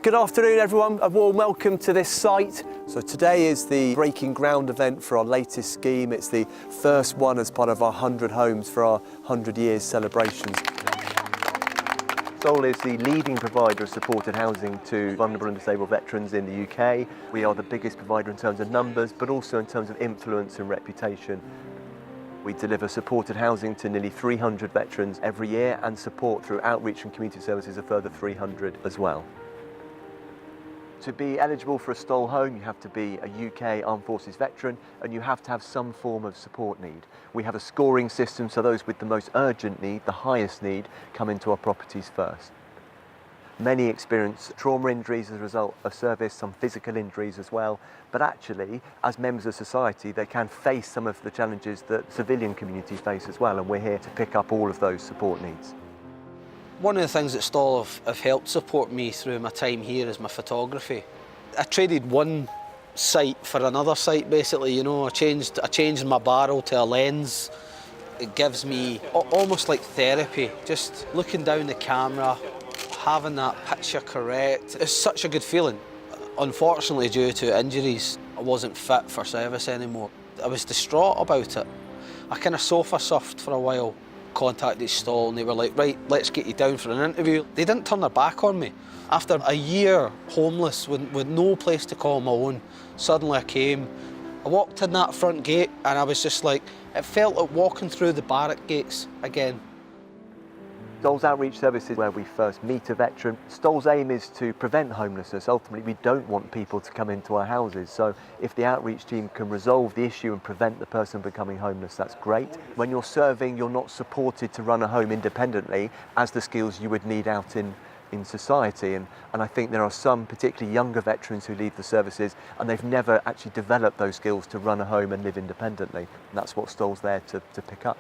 Good afternoon everyone, a warm welcome to this site. So today is the breaking ground event for our latest scheme. It's the first one as part of our 100 homes for our 100 years celebrations. Stoll is the leading provider of supported housing to vulnerable and disabled veterans in the UK. We are the biggest provider in terms of numbers, but also in terms of influence and reputation. We deliver supported housing to nearly 300 veterans every year and support through outreach and community services a further 300 as well. To be eligible for a Stoll home, you have to be a UK Armed Forces veteran and you have to have some form of support need. We have a scoring system, so those with the most urgent need, the highest need, come into our properties first. Many experience trauma injuries as a result of service, some physical injuries as well, but actually, as members of society, they can face some of the challenges that civilian communities face as well, and we're here to pick up all of those support needs. One of the things that Stoll have helped support me through my time here is my photography. I traded one sight for another sight, basically, you know. I changed my barrel to a lens. It gives me almost like therapy, just looking down the camera, having that picture correct. It's such a good feeling. Unfortunately, due to injuries, I wasn't fit for service anymore. I was distraught about it. I kind of sofa surfed for a while. Contacted Stoll and they were like, right, let's get you down for an interview. They didn't turn their back on me. After a year homeless with no place to call my own, suddenly I came. I walked in that front gate and I was just like, it felt like walking through the barrack gates again. Stoll's outreach service is where we first meet a veteran. Stoll's aim is to prevent homelessness. Ultimately, we don't want people to come into our houses. So if the outreach team can resolve the issue and prevent the person becoming homeless, that's great. When you're serving, you're not supported to run a home independently as the skills you would need out in society. And I think there are some particularly younger veterans who leave the services and they've never actually developed those skills to run a home and live independently. And that's what Stoll's there to pick up.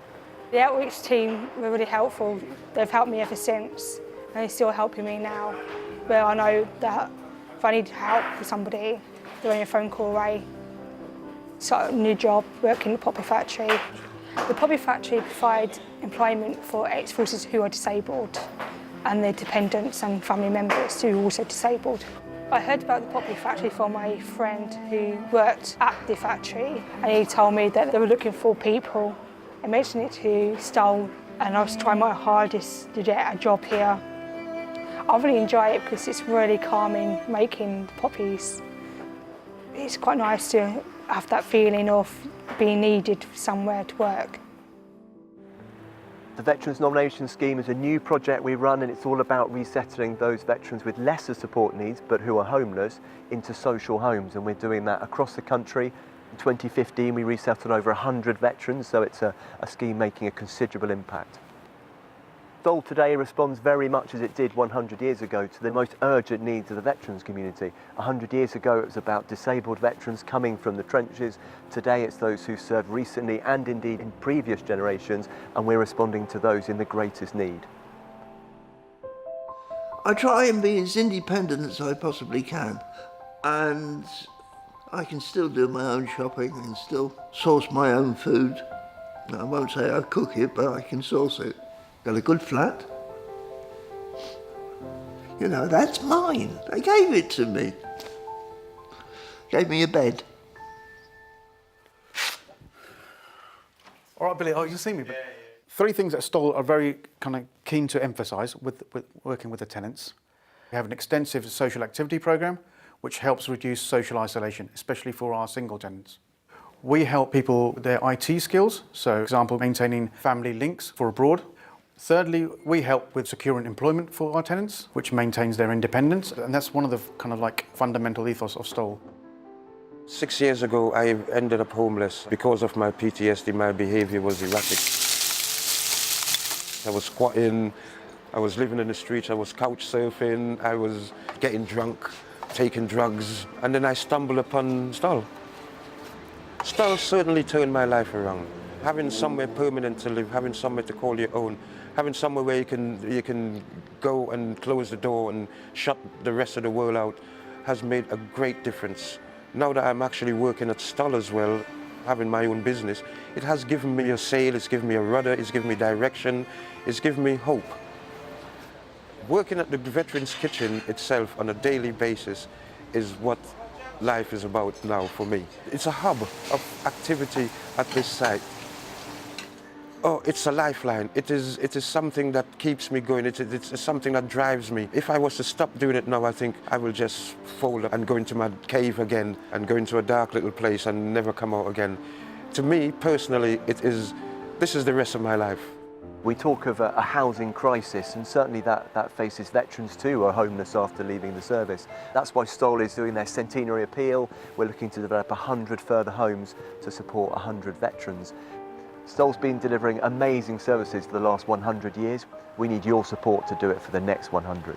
The outreach team were really helpful. They've helped me ever since, and they're still helping me now. Where I know that if I need help with somebody, they're only a phone call away. Start a new job, working in the poppy factory. The poppy factory provides employment for ex-forces who are disabled and their dependents and family members who are also disabled. I heard about the poppy factory from my friend who worked at the factory, and he told me that they were looking for people. I mentioned it to Stoll and I was trying my hardest to get a job here. I really enjoy it because it's really calming making the poppies. It's quite nice to have that feeling of being needed somewhere to work. The Veterans Nomination Scheme is a new project we run and it's all about resettling those veterans with lesser support needs but who are homeless into social homes, and we're doing that across the country. In 2015 we resettled over 100 veterans, so it's a scheme making a considerable impact. Stoll today responds very much as it did 100 years ago to the most urgent needs of the veterans community. 100 years ago it was about disabled veterans coming from the trenches. Today it's those who served recently and indeed in previous generations, and we're responding to those in the greatest need. I try and be as independent as I possibly can, and I can still do my own shopping and still source my own food. I won't say I cook it, but I can source it. Got a good flat. You know, that's mine. They gave it to me. Gave me a bed. All right, Billy, you see me. But three things that Stoll are very kind of keen to emphasise with working with the tenants. We have an extensive social activity programme which helps reduce social isolation, especially for our single tenants. We help people with their IT skills, so for example, maintaining family links for abroad. Thirdly, we help with securing employment for our tenants, which maintains their independence, and that's one of the kind of like fundamental ethos of Stoll. 6 years ago, I ended up homeless because of my PTSD. My behaviour was erratic. I was squatting, I was living in the streets, I was couch surfing, I was getting drunk, taking drugs, and then I stumbled upon Stoll. Stoll certainly turned my life around. Having somewhere permanent to live, having somewhere to call your own, having somewhere where you can go and close the door and shut the rest of the world out has made a great difference. Now that I'm actually working at Stoll as well, having my own business, it has given me a sail, it's given me a rudder, it's given me direction, it's given me hope. Working at the Veterans Kitchen itself on a daily basis is what life is about now for me. It's a hub of activity at this site. Oh, it's a lifeline. It is something that keeps me going. It's something that drives me. If I was to stop doing it now, I think I will just fold up and go into my cave again and go into a dark little place and never come out again. To me, personally, this is the rest of my life. We talk of a housing crisis, and certainly that faces veterans too who are homeless after leaving the service. That's why Stoll is doing their centenary appeal. We're looking to develop 100 further homes to support 100 veterans. Stoll's been delivering amazing services for the last 100 years. We need your support to do it for the next 100.